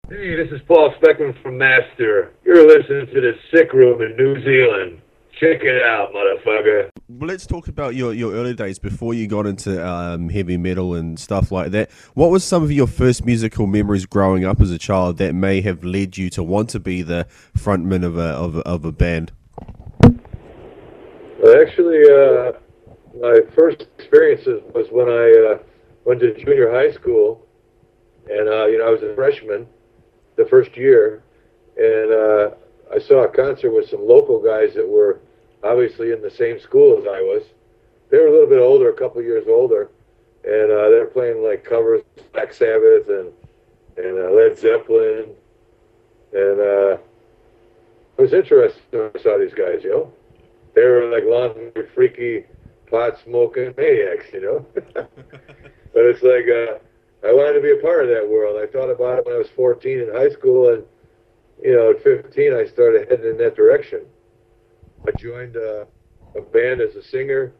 Hey, this is Paul Speckmann from Master. You're listening to the Sick Room in New Zealand. Check it out, motherfucker. Well, let's talk about your early days before you got into heavy metal and stuff like that. What was some of your first musical memories growing up as a child that may have led you to want to be the frontman of a band? Well, actually, my first experiences was when I went to junior high school, and I was a freshman the first year, and I saw a concert with some local guys that were obviously in the same school as I was. They were a little bit older, a couple of years older, and they were playing like covers, Black Sabbath and Led Zeppelin, and it was interesting when I saw these guys. They were like long, freaky, pot-smoking maniacs. But it's like I wanted to be a part of that world. I thought about it when I was 14 in high school, and at 15 I started heading in that direction. I joined a band as a singer.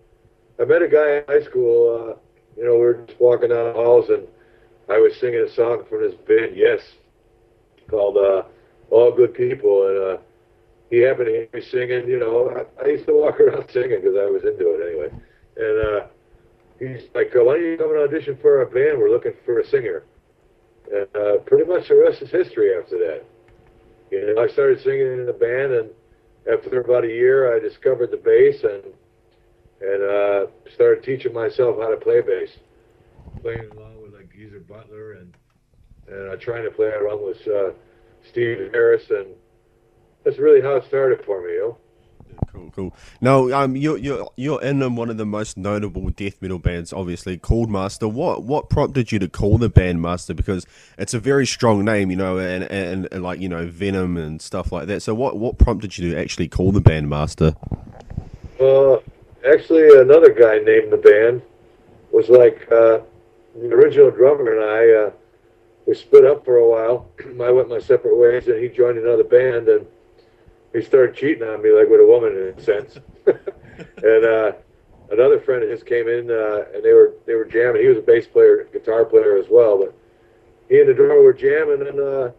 I met a guy in high school. We were just walking down the halls, and I was singing a song from this band, Yes, called "All Good People," and he happened to hear me singing. I used to walk around singing because I was into it anyway. And he's like, "Why don't you come and audition for our band? We're looking for a singer." And pretty much the rest is history after that. I started singing in the band, and after about a year, I discovered the bass and started teaching myself how to play bass, playing along with like Geezer Butler and trying to play along with Steve Harris, and that's really how it started for me. Cool. Now, you're in one of the most notable death metal bands, obviously, called Master. What prompted you to call the band Master? Because it's a very strong name, and like Venom and stuff like that. So what prompted you to actually call the band Master? Well, actually, another guy named the band was like the original drummer and I. We split up for a while. I went my separate ways, and he joined another band, and he started cheating on me like with a woman in a sense. And another friend of his came in, and they were jamming. He was a bass player, guitar player as well, but he and the drummer were jamming, and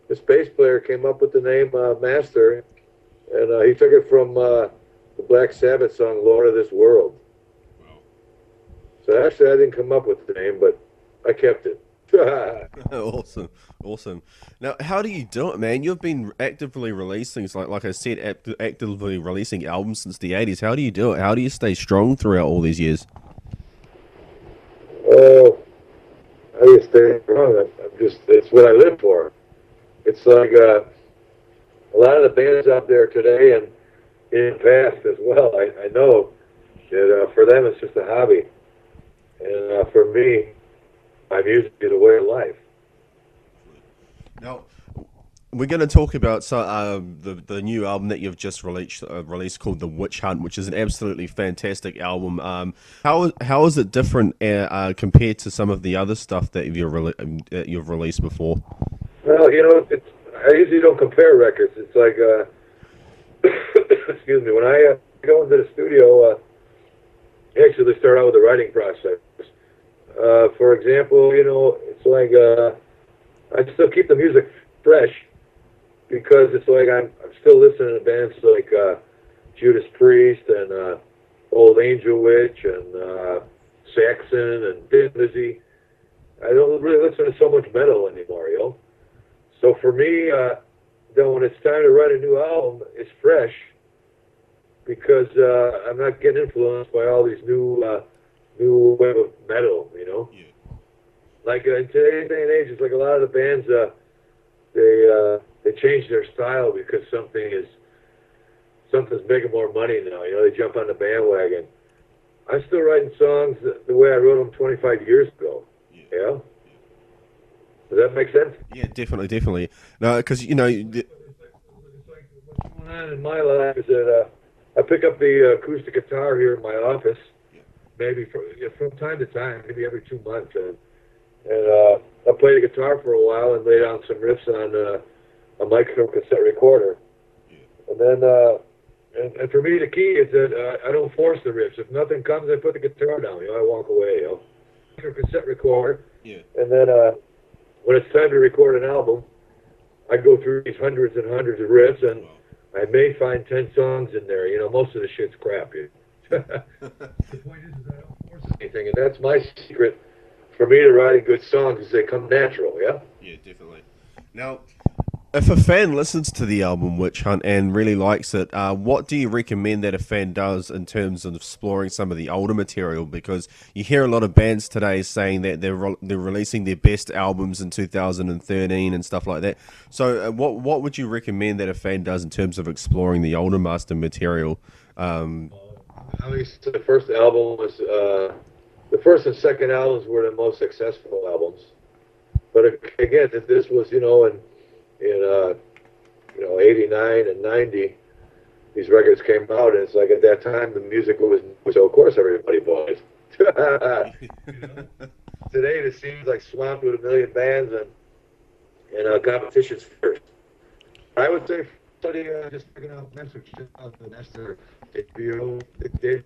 this bass player came up with the name Master, and he took it from the Black Sabbath song "Lord of This World." Wow. So actually, I didn't come up with the name, but I kept it. Awesome. Now, how do you do it, man? You've been actively releasing, like I said, actively releasing albums since the 80s. How do you do it? How do you stay strong throughout all these years? Oh, how do you stay strong? It's what I live for. It's like a lot of the bands out there today and in the past as well, I know that for them it's just a hobby. And for me, my music is a way of life. Now, we're going to talk about the new album that you've just released called The Witchhunt, which is an absolutely fantastic album. How is it different compared to some of the other stuff that you've released before? Well, I usually don't compare records. It's like, excuse me, when I go into the studio, I actually start out with the writing process. For example, it's like I still keep the music fresh because it's like I'm still listening to bands like Judas Priest and Old Angel Witch and Saxon and Busy. I don't really listen to so much metal anymore, So for me, when it's time to write a new album, it's fresh because I'm not getting influenced by all these new wave of metal, Yeah. Like in today's day and age, it's like a lot of the bands, they change their style because something's making more money now. They jump on the bandwagon. I'm still writing songs the way I wrote them 25 years ago. Yeah. Does that make sense? Yeah, definitely. No, because It's like what's going on in my life is that I pick up the acoustic guitar here in my office. Maybe from time to time, maybe every 2 months, and I play the guitar for a while and lay down some riffs on a micro cassette recorder, and then and for me the key is that I don't force the riffs. If nothing comes, I put the guitar down. I walk away. Micro cassette recorder, and then when it's time to record an album, I go through these hundreds and hundreds of riffs, and I may find 10 songs in there. You know, most of the shit's crap. The point is I don't force anything, and that's my secret for me to writing good songs is they come natural, yeah? Yeah, definitely. Now, if a fan listens to the album Witchhunt and really likes it, what do you recommend that a fan does in terms of exploring some of the older material? Because you hear a lot of bands today saying that they're releasing their best albums in 2013 and stuff like that. So what would you recommend that a fan does in terms of exploring the older Master material? At least the first album was... the first and second albums were the most successful albums. But again, if this was, you know, in 89 and 90, these records came out, and it's like at that time the music was so of course everybody bought it. You know? Today it seems like swamped with a million bands and competition's first. I would say just picking out message out the Master U.S.A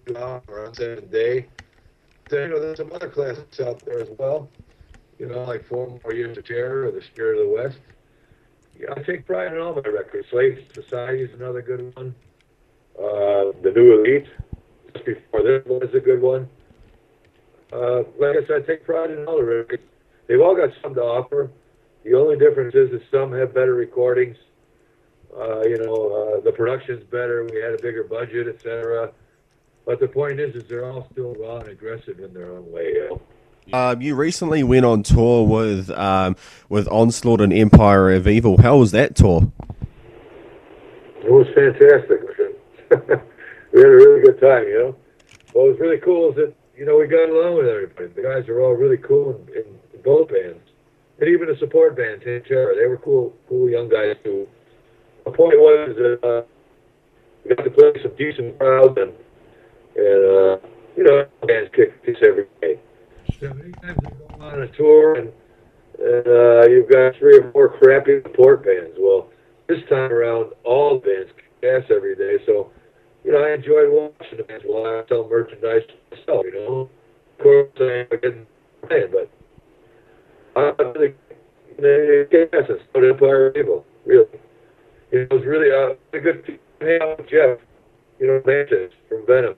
or F.D.A. You know, there's some other classics out there as well. You know, like 4 More Years of Terror or The Spirit of the West. Yeah, I take pride in all my records. Slave Society is another good one. The New Elite, just before this was a good one. Like I said, I take pride in all the records. They've all got something to offer. The only difference is that some have better recordings. The production's better. We had a bigger budget, etc. But the point is they're all still raw and aggressive in their own way. You know? You recently went on tour with Onslaught and Empire of Evil. How was that tour? It was fantastic. We had a really good time, you know. What was really cool is that, you know, we got along with everybody. The guys are all really cool in both bands. And even the support band, Terror, they were cool young guys too. The point was that we got to play some decent crowds and you know, bands kick this every day. So many times they go on a tour and you've got 3 or 4 crappy support bands. Well, this time around, all bands kick ass every day. So, you know, I enjoyed watching the bands while I sell merchandise myself, you know. Of course, I didn't play it, but I really kick ass and so did Empire of Evil, really. It was really a good to hang out with Jeff, you know, Mantis from Venom.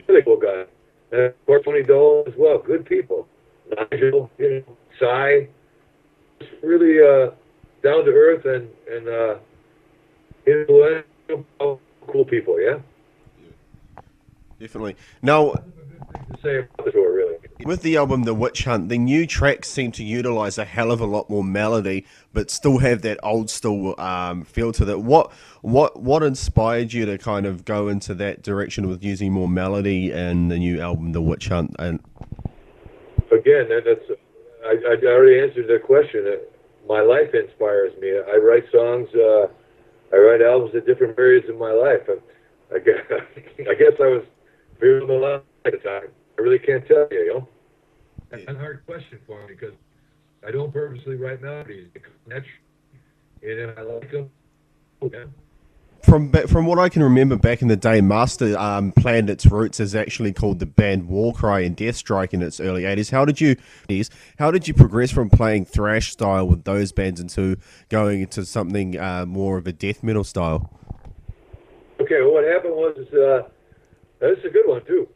Really cool guy. And of course, Tony Dolan as well. Good people. Nigel, you know, Cy. Just really down to earth and influential, cool people, yeah? Definitely. Now, to say about the tour, really. With the album The Witchhunt, the new tracks seem to utilize a hell of a lot more melody, but still have that old school feel to them. What inspired you to kind of go into that direction with using more melody in the new album The Witchhunt? And again, I already answered that question. My life inspires me. I write songs. I write albums at different periods in my life. I guess I was feeling alive at the time. I really can't tell you, you know. That's a hard question for me because I don't purposely write melodies. And if I like them, yeah. From what I can remember back in the day, Master planned its roots as actually called the band Warcry and Deathstrike in its early 80s. How did you progress from playing thrash style with those bands into going into something more of a death metal style? Okay, well, what happened was this is a good one too.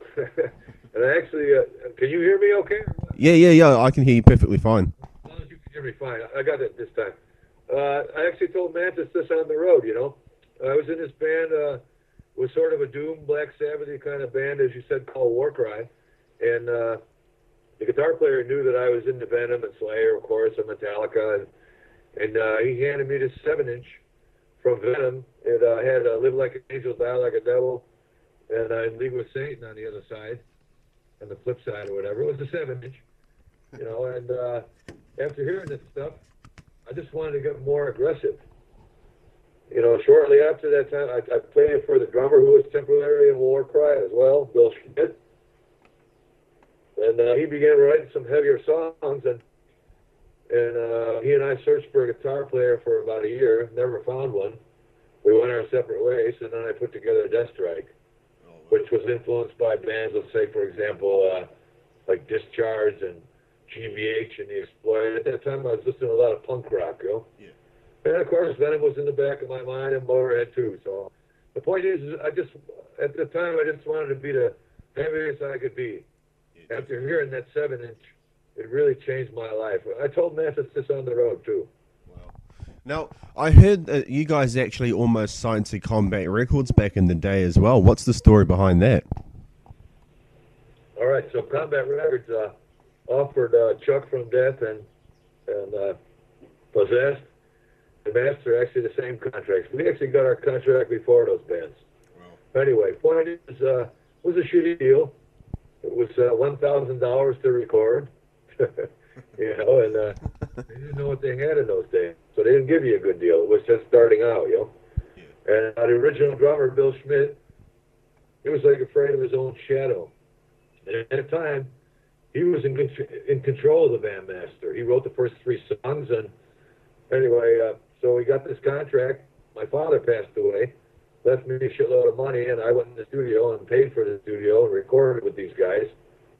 And I actually, can you hear me okay? Yeah, I can hear you perfectly fine. As long as you can hear me fine. I got it this time. I actually told Mantis this on the road, you know. I was in this band, was sort of a Doom, Black Sabbath-y kind of band, as you said, called Warcry. And the guitar player knew that I was into Venom and Slayer, of course, and Metallica. And he handed me this 7-inch from Venom. It had Live Like an Angel, Die Like a Devil, and In League with Satan on the other side, on the flip side or whatever. It was a 7-inch, you know. And after hearing this stuff, I just wanted to get more aggressive. You know, shortly after that time, I played it for the drummer who was temporarily in Warcry as well, Bill Schmidt. And he began writing some heavier songs, and he and I searched for a guitar player for about a year, never found one. We went our separate ways, and then I put together Deathstrike, which was influenced by bands, let's say, for example, like Discharge and GBH and The Exploited. At that time, I was listening to a lot of punk rock, you know? Yeah. And of course, Venom was in the back of my mind, and Motorhead too. So the point is I just, at the time, I just wanted to be the heaviest I could be. After hearing that 7-inch, it really changed my life. I told Matt this on the road too. Wow. Now, I heard that you guys actually almost signed to Combat Records back in the day as well. What's the story behind that? All right, so Combat Records offered Chuck from Death and Possessed and Master actually the same contracts. We actually got our contract before those bands. Wow. Anyway, point is, it was a shitty deal. It was $1,000 to record, you know, and they didn't know what they had in those days, so they didn't give you a good deal. It was just starting out, you know. Yeah. And the original drummer, Bill Schmidt, he was like afraid of his own shadow. And at that time, he was in control of the bandmaster. He wrote the first 3 songs, and anyway, so we got this contract. My father passed away, left me a shitload of money, and I went in the studio and paid for the studio and recorded with these guys,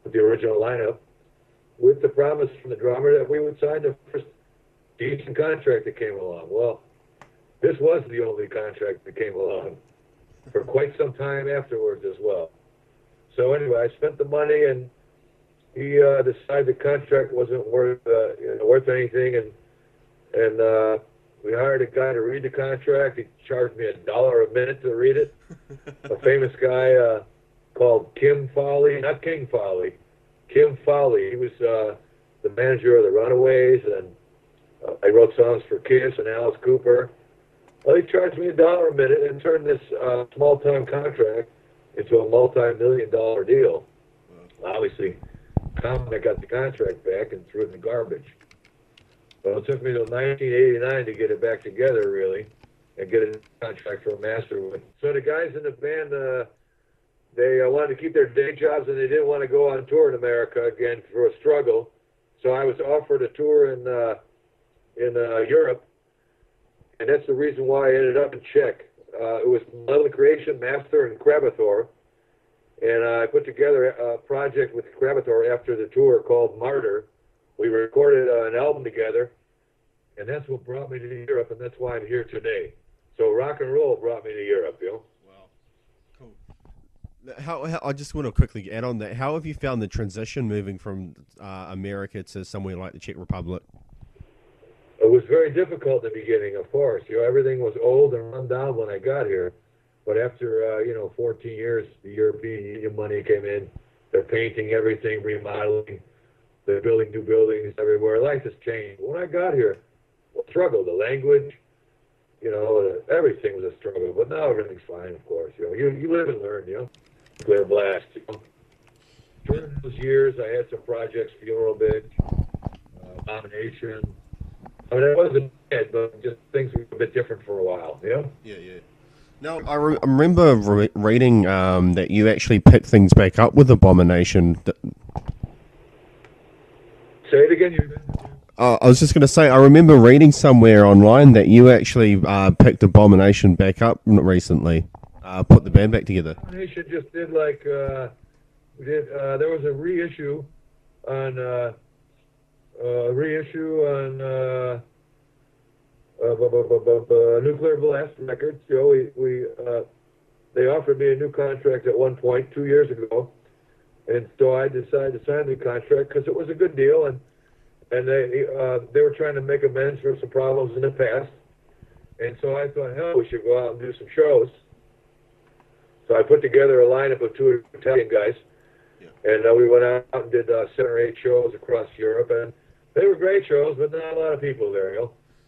with the original lineup, with the promise from the drummer that we would sign the first decent contract that came along. Well, this was the only contract that came along for quite some time afterwards as well. So anyway, I spent the money, and he decided the contract wasn't worth anything, and we hired a guy to read the contract. He charged me $1 a minute to read it. A famous guy called Kim Fowley, not King Fowley, Kim Fowley. He was the manager of the Runaways, and I wrote songs for Kiss and Alice Cooper. Well, he charged me $1 a minute and turned this small-time contract into a multi-million-dollar deal. Obviously, I got the contract back and threw it in the garbage. Well, it took me till 1989 to get it back together, really, and get a contract for a master. So the guys in the band, they wanted to keep their day jobs, and they didn't want to go on tour in America again for a struggle. So I was offered a tour in Europe, and that's the reason why I ended up in Czech. It was Little Creation, Master, and Krabathor, and I put together a project with Krabathor after the tour called Martyr. We recorded an album together, and that's what brought me to Europe, and that's why I'm here today. So rock and roll brought me to Europe, you know? Wow, cool. How I just want to quickly add on that. How have you found the transition moving from America to somewhere like the Czech Republic? It was very difficult in the beginning, of course. You know, everything was old and run down when I got here. But after, 14 years, the European Union money came in. They're painting everything, remodeling. They're building new buildings everywhere. Life has changed. When I got here, I struggled. The language, everything was a struggle. But now everything's fine, of course. You live and learn, Clear blast. During those years, I had some projects, Funeral Bitch, Abomination. I mean, it wasn't bad, but just things were a bit different for a while, Yeah. Now, I remember reading that you actually picked things back up with Abomination. Say it again. I was just going to say, I remember reading somewhere online that you actually picked Abomination back up recently, put the band back together. Abomination just did there was a reissue on Nuclear Blast Records. They offered me a new contract at one point 2 years ago. And so I decided to sign the contract because it was a good deal, and they were trying to make amends for some problems in the past. And so I thought, hell, we should go out and do some shows. So I put together a lineup of 2 Italian guys, and we went out and did 7 or 8 shows across Europe, and they were great shows, but not a lot of people there.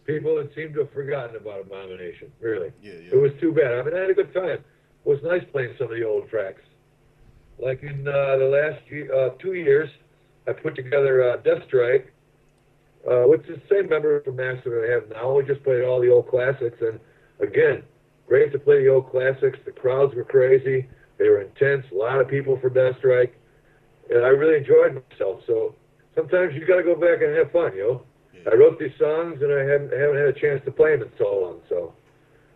People that seemed to have forgotten about Abomination. Really, It was too bad. I mean, I had a good time. It was nice playing some of the old tracks. Like in the last 2 years, I put together Death Strike, which is the same member from Master that I have now. We just played all the old classics, and again, great to play the old classics. The crowds were crazy. They were intense. A lot of people for Death Strike, and I really enjoyed myself. So sometimes you got to go back and have fun, I wrote these songs, and I haven't had a chance to play them in so long. So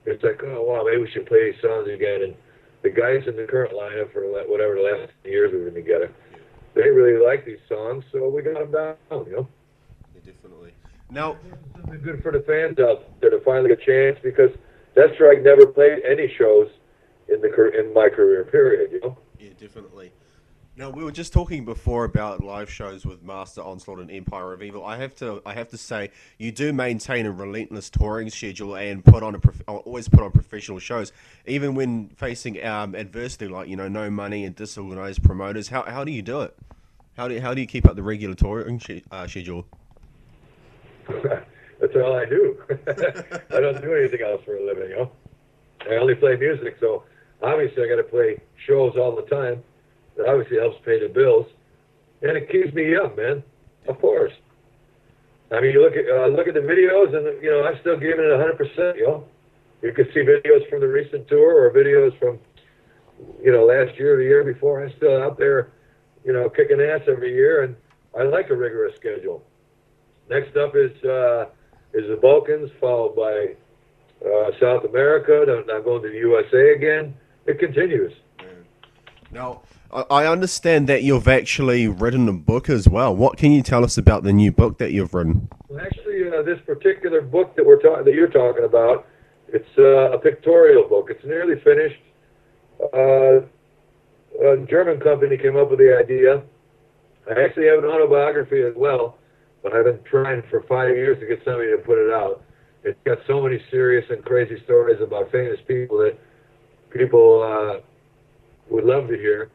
it's like, oh wow, maybe we should play these songs again. And the guys in the current lineup for whatever the last years we've been together, they really like these songs, so we got them down, Yeah, definitely. Now, Something good for the fans out there to finally get a chance, because Death Strike never played any shows in my career period. yeah, definitely. Now, we were just talking before about live shows with Master Onslaught and Empire of Evil. I have to say, you do maintain a relentless touring schedule and always put on professional shows, even when facing adversity like no money and disorganized promoters. How do you do it? How do you keep up the regular touring schedule? That's all I do. I don't do anything else for a living. I only play music, so obviously I got to play shows all the time. That obviously helps pay the bills, and it keeps me young, man. Of course. I mean, you look at the videos, and I'm still giving it 100%. You can see videos from the recent tour or videos from last year or the year before. I'm still out there, kicking ass every year, and I like a rigorous schedule. Next up is the Balkans, followed by South America. Then I'm going to the USA again. It continues. Now, I understand that you've actually written a book as well. What can you tell us about the new book that you've written? Well, actually, this particular book that you're talking about, it's a pictorial book. It's nearly finished. A German company came up with the idea. I actually have an autobiography as well, but I've been trying for 5 years to get somebody to put it out. It's got so many serious and crazy stories about famous people that people would love to hear.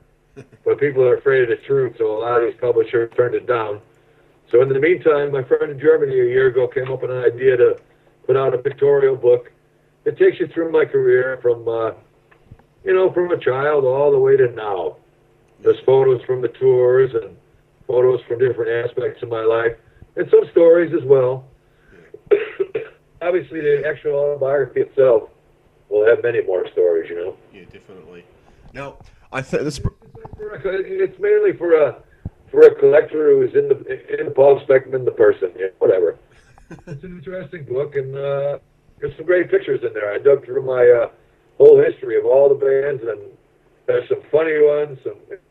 But people are afraid of the truth, so a lot of these publishers turned it down. So in the meantime, my friend in Germany a year ago came up with an idea to put out a pictorial book. It takes you through my career from, from a child all the way to now. There's photos from the tours and photos from different aspects of my life, and some stories as well. Obviously, the actual autobiography itself will have many more stories, Yeah, definitely. Now, I think this. It's mainly for a collector who's in Paul Speckmann, the person, whatever. It's an interesting book, and there's some great pictures in there. I dug through my whole history of all the bands, and there's some funny ones.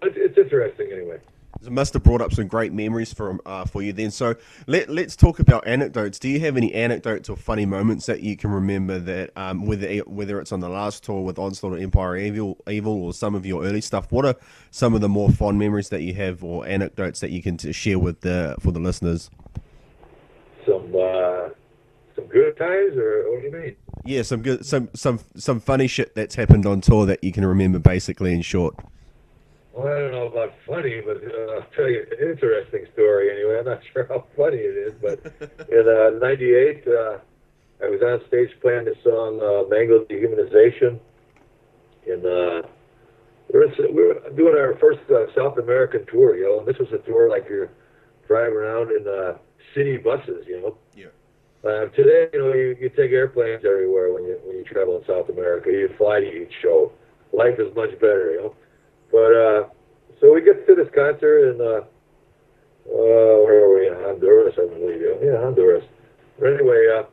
It's interesting anyway. It must have brought up some great memories for you then. So let's talk about anecdotes. Do you have any anecdotes or funny moments that you can remember that whether it's on the last tour with Onslaught or Empire Evil or some of your early stuff? What are some of the more fond memories that you have or anecdotes that you can share for the listeners? Some good times, or what do you mean? Yeah, some funny shit that's happened on tour that you can remember, basically, in short. Well, I don't know about funny, but I'll tell you an interesting story anyway. I'm not sure how funny it is, but in '98, I was on stage playing the song Mangled Dehumanization. And we were doing our first South American tour, and this was a tour like you're driving around in city buses, Yeah. Today, you take airplanes everywhere when you travel in South America. You fly to each show. Life is much better, But so we get to this concert in where are we? In Honduras, I believe. Yeah, Honduras. But anyway,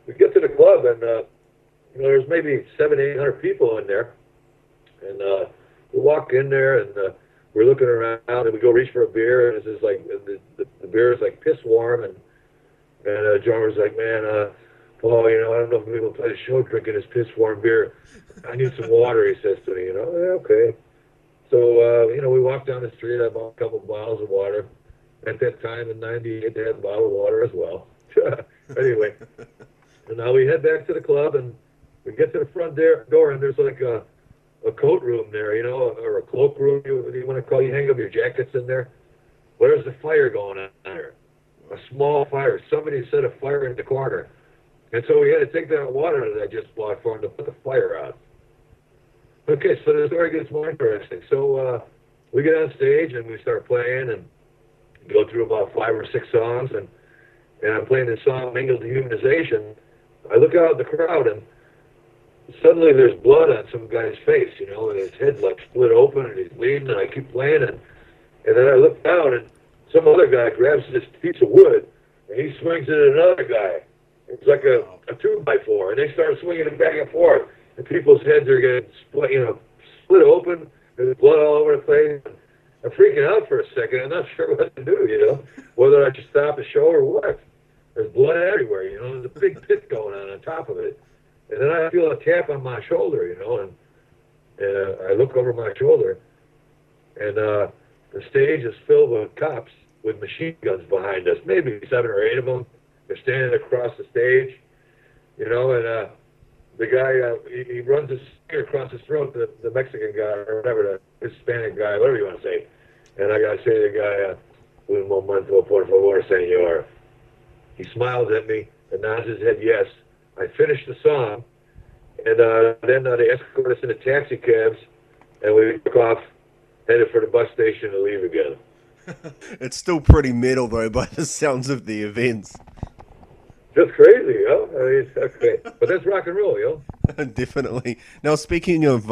we get to the club, and there's maybe 700-800 people in there, and we walk in there, and we're looking around, and we go reach for a beer, and it's just like the beer is like piss warm, and the drummer's like, man, Paul, I don't know if we'll play the show drinking this piss warm beer. I need some water, he says to me, Yeah, okay. So, we walked down the street. I bought a couple of bottles of water. At that time in '98, they had a bottle of water as well. Anyway, and now we head back to the club, and we get to the front door, and there's like a coat room there, or a cloak room, what do you want to call it? You hang up your jackets in there. Well, there's a fire going on there, a small fire. Somebody set a fire in the corner. And so we had to take that water that I just bought for him to put the fire out. Okay, so the story gets more interesting. So we get on stage and we start playing and go through about 5 or 6 songs, and I'm playing this song, Mingled Dehumanization. I look out at the crowd, and suddenly there's blood on some guy's face, and his head's like split open, and he's bleeding, and I keep playing, and then I look down, and some other guy grabs this piece of wood, and he swings it at another guy. It's like a 2x4, and they start swinging it back and forth. And people's heads are getting split open. There's blood all over the place. I'm freaking out for a second. I'm not sure what to do, whether I should stop the show or what. there's blood everywhere, you know, there's a big pit going on top of it. And then I feel a tap on my shoulder, you know, and I look over my shoulder, and the stage is filled with cops with machine guns behind us, maybe 7 or 8 of them. They're standing across the stage, you know, and the guy, he runs his finger across his throat, the Mexican guy, or whatever, the Hispanic guy, whatever you want to say. And I got to say to the guy, un momento, por favor, senor. He smiles at me and nods his head yes. I finished the song, and then they escorted us into taxi cabs, and we took off, headed for the bus station to leave again. It's still pretty metal, though, by the sounds of the events. Just crazy, yo. I mean, okay. But that's rock and roll, yo. Definitely. Now, speaking of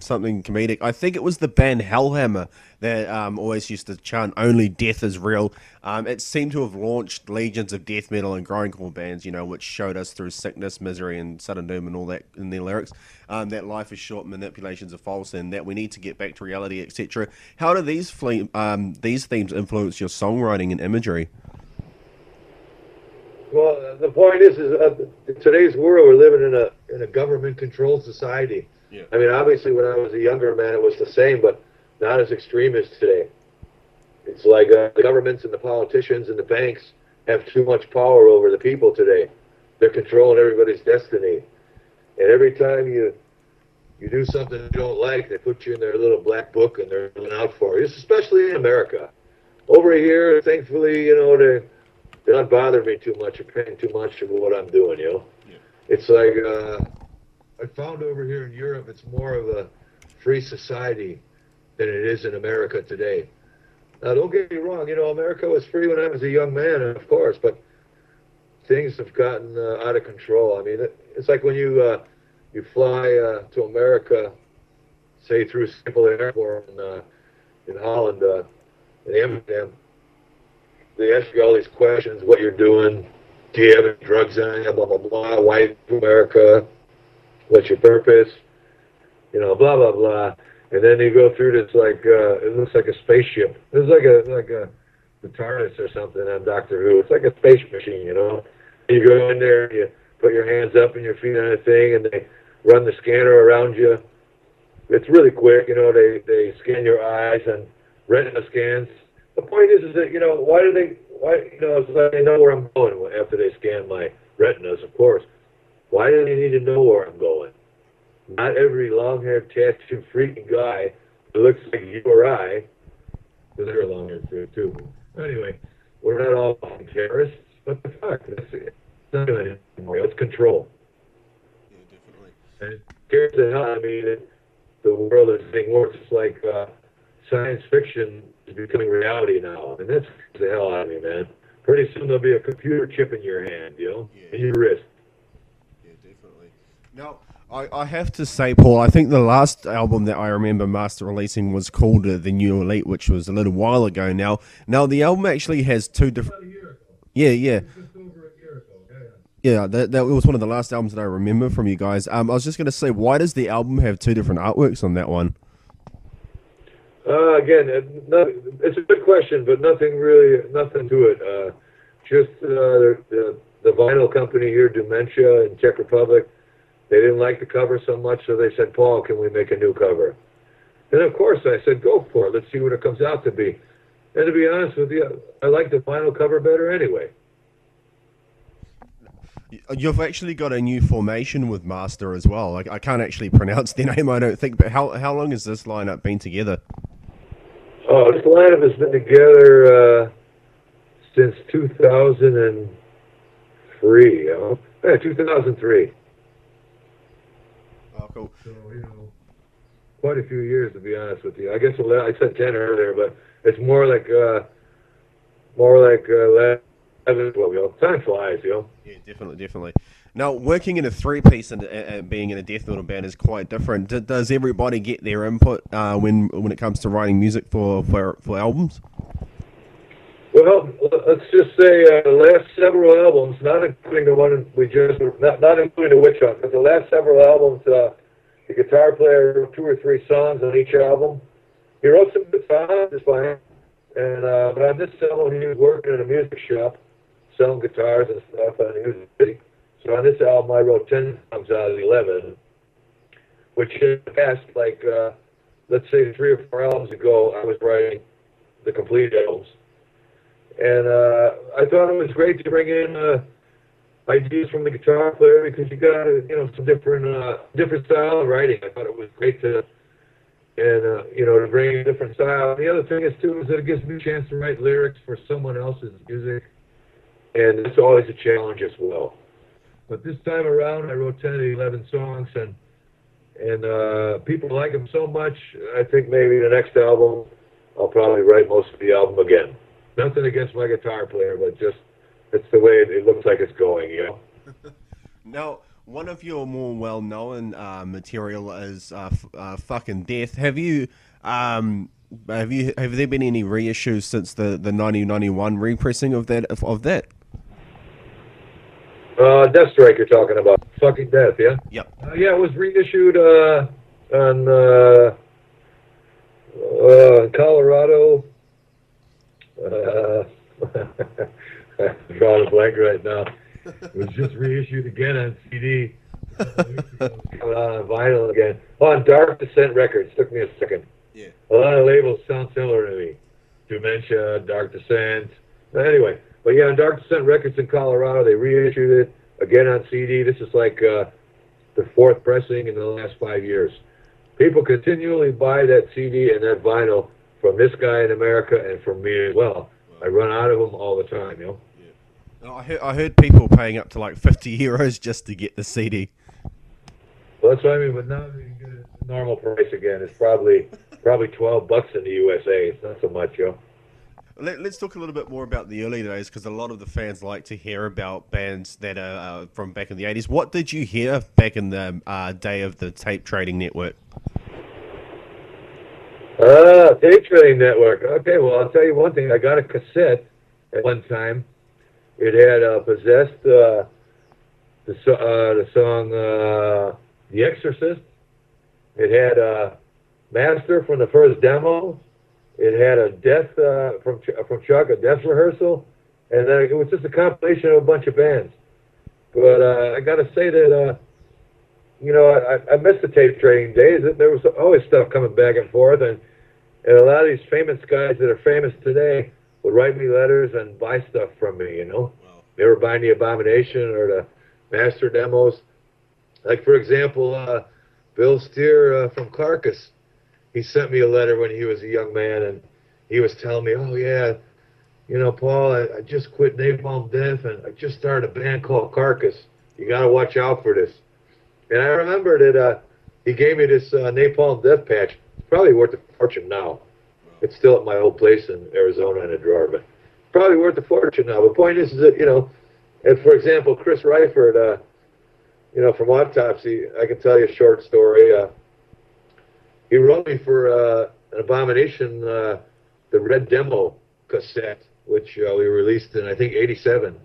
something comedic, I think it was the band Hellhammer that always used to chant "Only Death is Real." It seemed to have launched legions of death metal and grindcore bands, you know, which showed us through sickness, misery, and sudden doom and all that in their lyrics, that life is short, manipulations are false, and that we need to get back to reality, etc. How do these themes influence your songwriting and imagery? Well, the point is in today's world, we're living in a government-controlled society. Yeah. I mean, obviously, when I was a younger man, it was the same, but not as extreme as today. It's like the governments and the politicians and the banks have too much power over the people today. They're controlling everybody's destiny. And every time you do something you don't like, they put you in their little black book and they're looking out for you, especially in America. Over here, thankfully, you know, they're not bothering me too much or paying too much of what I'm doing, you know. Yeah. It's like, I found over here in Europe, it's more of a free society than it is in America today. Now, don't get me wrong, you know, America was free when I was a young man, of course, but things have gotten out of control. I mean, it's like when you fly to America, say through Schiphol Airport in Holland, in Amsterdam. They ask you all these questions, what you're doing, do you have any drugs on you, blah, blah, blah, why to America, what's your purpose, you know, blah, blah, blah. And then you go through this, like, it looks like a spaceship. It's like a the TARDIS or something on Doctor Who. It's like a space machine, you know. You go in there and you put your hands up and your feet on a thing and they run the scanner around you. It's really quick, you know, they scan your eyes and retina scans. The point is that, you know, why, you know, so they know where I'm going after they scan my retinas, of course. Why do they need to know where I'm going? Not every long-haired, tattooed, freaking guy who looks like you or I, because they're long-haired too. Anyway, we're not all terrorists, but the fact is, it's not doing anymore. It's control. Yeah, definitely. And it scares the hell out of me that the world is getting worse. It's like science fiction is becoming reality now, and that scares the hell out of me, man. Pretty soon there'll be a computer chip in your hand, you know, in your wrist. Yeah, definitely. Now, I have to say, Paul, I think the last album that I remember Master releasing was called The New Elite, which was a little while ago now. Now, the album actually has two different... About a year ago. Yeah. Just over a year ago, yeah. That was one of the last albums that I remember from you guys. I was just going to say, why does the album have two different artworks on that one? Again, it's a good question, but nothing to it. Just the vinyl company here, Dementia in Czech Republic, they didn't like the cover so much, so they said, Paul, can we make a new cover? And of course I said, go for it. Let's see what it comes out to be. And to be honest with you, I like the vinyl cover better anyway. You've actually got a new formation with Master as well. I can't actually pronounce their name, I don't think, but how long has this lineup been together? Oh, this lineup has been together since 2003. Yeah, 2003. Oh, cool. So, you know, quite a few years, to be honest with you. I guess I said 10 earlier, but it's more like 11, 12, you know. Time flies, you know. Yeah, definitely. Now, working in a three-piece and being in a death metal band is quite different. Does everybody get their input when it comes to writing music for albums? Well, let's just say the last several albums, not including the one we just, not including the Witchhunt, but the last several albums, the guitar player wrote 2 or 3 songs on each album. He wrote some good songs, it's fine. And but on this album, he was working in a music shop, selling guitars and stuff, and he was busy. So on this album, I wrote 10 songs out of the 11, which in the past, like, let's say 3 or 4 albums ago, I was writing the complete albums. And I thought it was great to bring in ideas from the guitar player, because you got, some different style of writing. I thought it was great to, to bring a different style. And the other thing is, too, is that it gives me a chance to write lyrics for someone else's music, and it's always a challenge as well. But this time around, I wrote 10 of the 11 songs, and people like them so much, I think maybe the next album, I'll probably write most of the album again. Nothing against my guitar player, but just it's the way it looks like it's going, Now, one of your more well-known material is "Fucking Death." Have there been any reissues since the 1991 repressing of that? Deathstrike you're talking about. Fucking Death, yeah? Yep. Yeah, it was reissued on Colorado. I'm drawing a blank right now. It was just reissued again on CD. Coming out on vinyl again. Oh, on Dark Descent Records. Took me a second. Yeah. A lot of labels sound similar to me. Dementia, Dark Descent. Anyway, but yeah, on Dark Descent Records in Colorado, they reissued it again on CD. This is like the 4th pressing in the last 5 years. People continually buy that CD and that vinyl from this guy in America and from me as well. I run out of them all the time, Yeah. I heard people paying up to like €50 just to get the CD. Well, that's what I mean. But now you get a normal price again. It's probably $12 in the USA. It's not so much, Let's talk a little bit more about the early days, because a lot of the fans like to hear about bands that are from back in the 80s. What did you hear back in the day of the tape trading network? Tape trading network. Okay, well, I'll tell you one thing. I got a cassette at one time. It had Possessed, the song The Exorcist. It had Master from the first demo. It had a Death from Chuck, a Death rehearsal. And then it was just a compilation of a bunch of bands. But I got to say that, I missed the tape trading days. There was always stuff coming back and forth. And a lot of these famous guys that are famous today would write me letters and buy stuff from me, Wow. They were buying the Abomination or the Master demos. Like, for example, Bill Steer from Carcass. He sent me a letter when he was a young man, and he was telling me, oh, yeah, Paul, I just quit Napalm Death, and I just started a band called Carcass. You got to watch out for this. And I remember that he gave me this Napalm Death patch. It's probably worth a fortune now. It's still at my old place in Arizona in a drawer, but probably worth a fortune now. The point is that, and for example, Chris Reifert, from Autopsy, I can tell you a short story. He wrote me for an Abomination, the Red Demo cassette, which we released in, I think, '87.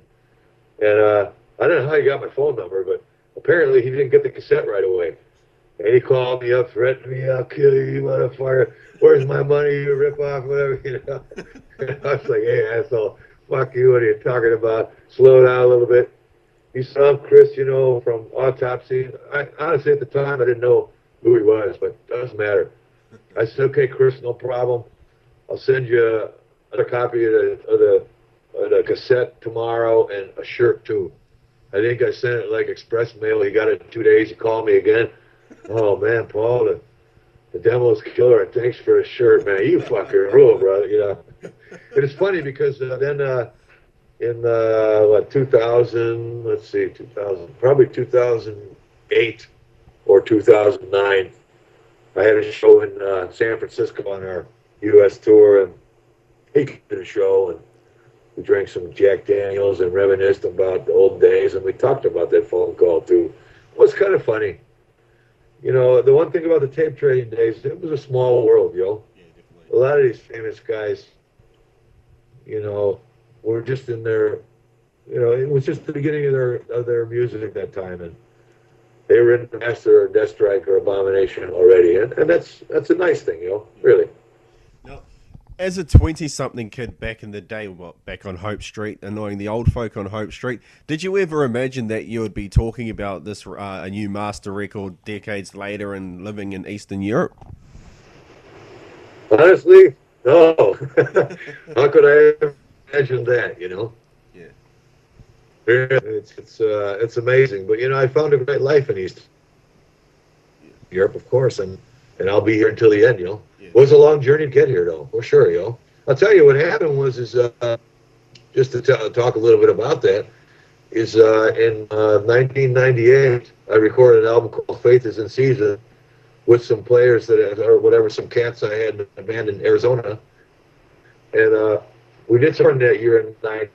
And I don't know how he got my phone number, but apparently he didn't get the cassette right away. And he called me up, threatened me, I'll kill you, you motherfucker. Where's my money, you rip-off, whatever, And I was like, hey, asshole, fuck you, what are you talking about? Slow down a little bit. He said, I'm Chris, from Autopsy. Honestly, at the time, I didn't know who he was, but it doesn't matter. I said, okay, Chris, no problem. I'll send you another copy of the cassette tomorrow and a shirt, too. I think I sent it like express mail. He got it in 2 days. He called me again. Oh, man, Paul, the demo's killer, and thanks for the shirt, man. You fucking rule, brother, And it's funny because then in 2000, let's see, 2000, probably 2008 or 2009, I had a show in San Francisco on our U.S. tour, and he came to the show, and we drank some Jack Daniels and reminisced about the old days, and we talked about that phone call, too. It was kind of funny. The one thing about the tape trading days, it was a small world, Yeah, definitely. A lot of these famous guys, were just in their, it was just the beginning of their music at that time, and they were in Master or Deathstrike or Abomination already, and that's a nice thing, really. Now, As a 20-something kid back in the day, back on Hope Street, annoying the old folk on Hope Street, did you ever imagine that you would be talking about this a new master record decades later and living in Eastern Europe? Honestly, no. How could I imagine that? Yeah. It's amazing. But I found a great life in East Europe, of course, and I'll be here until the end. Yeah. It was a long journey to get here, though, for sure. I'll tell you what happened was just to talk a little bit about that is in 1998 I recorded an album called Faith Is in Season with some players some cats I had in a band in Arizona, and we did something that year in '90.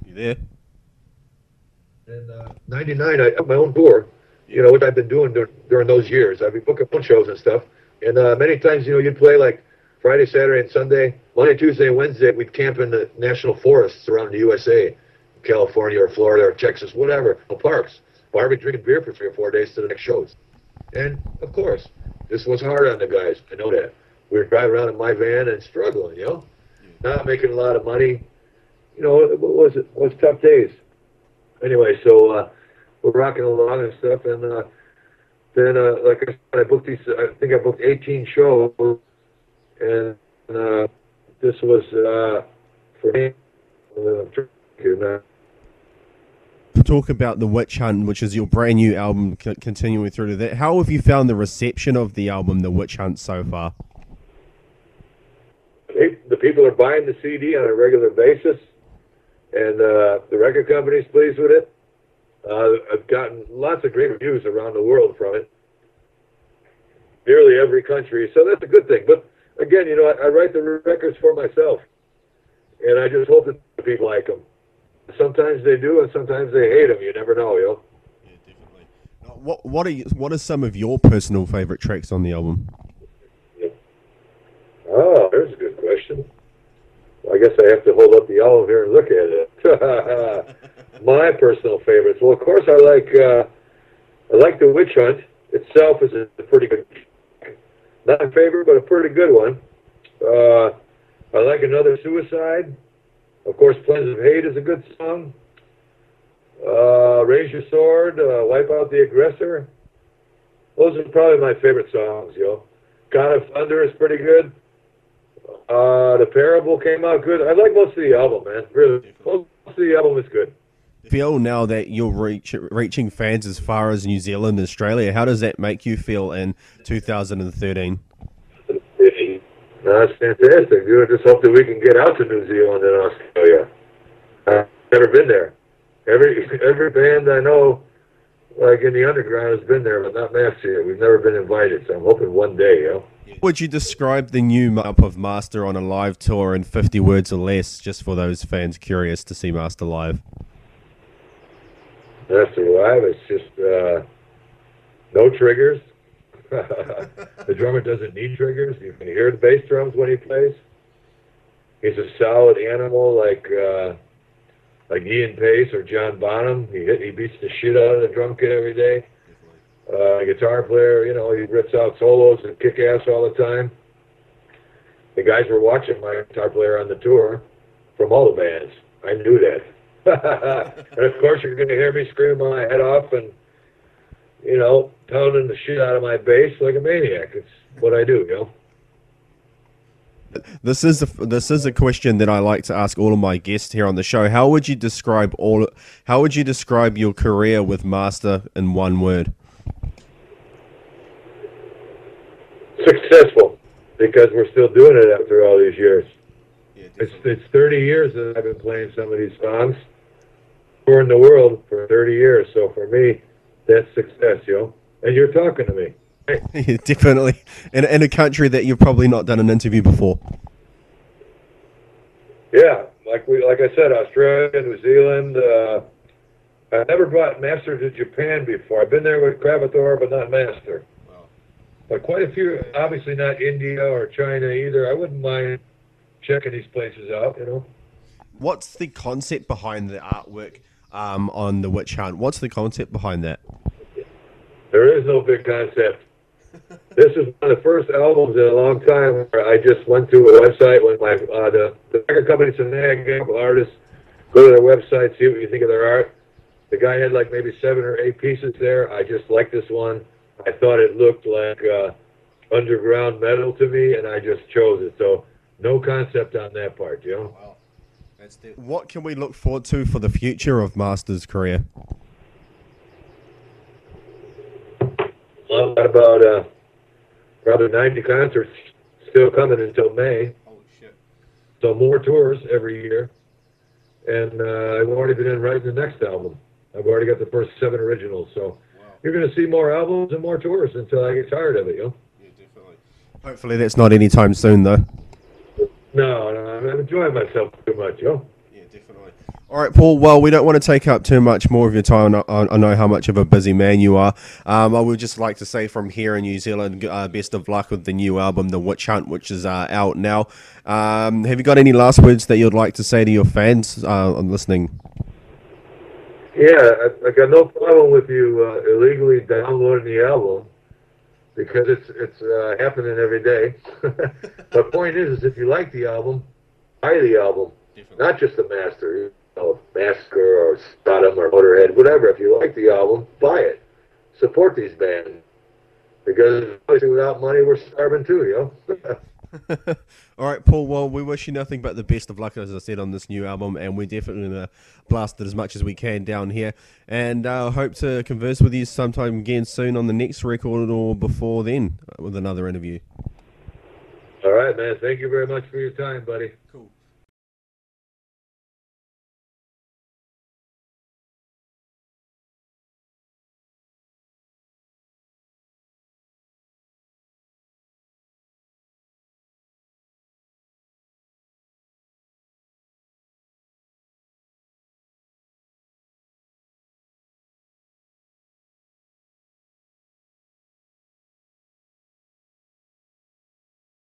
You there? In '99, I had my own tour, which I've been doing during those years. I'd be booking phone shows and stuff. And many times, you'd play like Friday, Saturday, and Sunday. Monday, Tuesday, and Wednesday, we'd camp in the national forests around the USA, California or Florida or Texas, whatever, parks. Barbie drinking beer for 3 or 4 days to the next shows. And, of course, this was hard on the guys. I know that. We were driving around in my van and struggling, not making a lot of money. It was tough days. Anyway, so we're rocking along and stuff, and then, like I said, I booked 18 shows, and this was for me. Talk about the Witchhunt, which is your brand new album. Continuing through to that, how have you found the reception of the album, The Witchhunt, so far? The people are buying the CD on a regular basis, and the record company's pleased with it. I've gotten lots of great reviews around the world from it, nearly every country, so that's a good thing. But again, I write the records for myself, and I just hope that people like them. Sometimes they do, and sometimes they hate them. You never know, Yeah, definitely. What are some of your personal favorite tracks on the album? Oh, there's a good question. I guess I have to hold up the album here and look at it. My personal favorites. Well, of course, I like the Witchhunt itself is a pretty good. Not my favorite, but a pretty good one. I like Another Suicide. Of course, Plains of Hate is a good song. Raise Your Sword, Wipe Out the Aggressor. Those are probably my favorite songs, God of Thunder is pretty good. The Parable came out good. I like most of the album, man. Really, most of the album is good. Feel now that you're reaching fans as far as New Zealand and Australia, how does that make you feel in 2013? That's fantastic, dude. I just hope that we can get out to New Zealand and Australia. I've never been there. Every band I know, like in the underground, has been there, but not Master. We've never been invited, so I'm hoping one day, Would you describe the new up of Master on a live tour in 50 words or less, just for those fans curious to see Master live? Master live, it's just no triggers. The drummer doesn't need triggers. You can hear the bass drums when he plays. He's a solid animal, like Ian Pace or John Bonham. He beats the shit out of the drum kit every day. Guitar player, he rips out solos and kick ass all the time. The guys were watching my guitar player on the tour from all the bands. I knew that. And of course, you're going to hear me screaming my head off and, pounding the shit out of my bass like a maniac. It's what I do, This is a question that I like to ask all of my guests here on the show. How would you describe your career with Master in one word? Successful, because we're still doing it after all these years. Yeah, it's 30 years that I've been playing some of these songs. Touring the world for 30 years, so for me, that's success, And you're talking to me. Yeah, definitely. In a country that you've probably not done an interview before. Yeah, like I said, Australia, New Zealand. I never brought Master to Japan before. I've been there with Cravathor, but not Master. Wow. But quite a few, obviously not India or China either. I wouldn't mind checking these places out, What's the concept behind the artwork on the Witchhunt? What's the concept behind that? There there is no big concept. This is one of the first albums in a long time where I just went to a website when the record company said, "Hey, I get artists, go to their website, see what you think of their art." The guy had like maybe 7 or 8 pieces there. I just liked this one. I thought it looked like underground metal to me, and I just chose it. So no concept on that part, you know. Wow. What can we look forward to for the future of Master's career? Well, I've got about probably 90 concerts still coming until May. Holy shit. So more tours every year. And I've already been in writing the next album. I've already got the first 7 originals. So you're going to see more albums and more tours until I get tired of it, you know? Yeah, definitely. Hopefully that's not anytime soon, though. No, I'm enjoying myself too much, you know? Yeah, definitely. All right, Paul, well, we don't want to take up too much more of your time. I know how much of a busy man you are. I would just like to say from here in New Zealand, best of luck with the new album, The Witchhunt, which is out now. Have you got any last words that you'd like to say to your fans listening? Yeah, I got no problem with you illegally downloading the album because it's happening every day. The point is if you like the album, buy the album, definitely. Not just the master. You know, Massacre or Sodom or Motorhead, whatever. If you like the album, buy it. Support these bands because obviously without money we're starving too, you know. All right, Paul. Well, we wish you nothing but the best of luck, as I said, on this new album, and we're definitely going to blast it as much as we can down here. And hope to converse with you sometime again soon on the next record or before then with another interview. All right, man. Thank you very much for your time, buddy. Cool.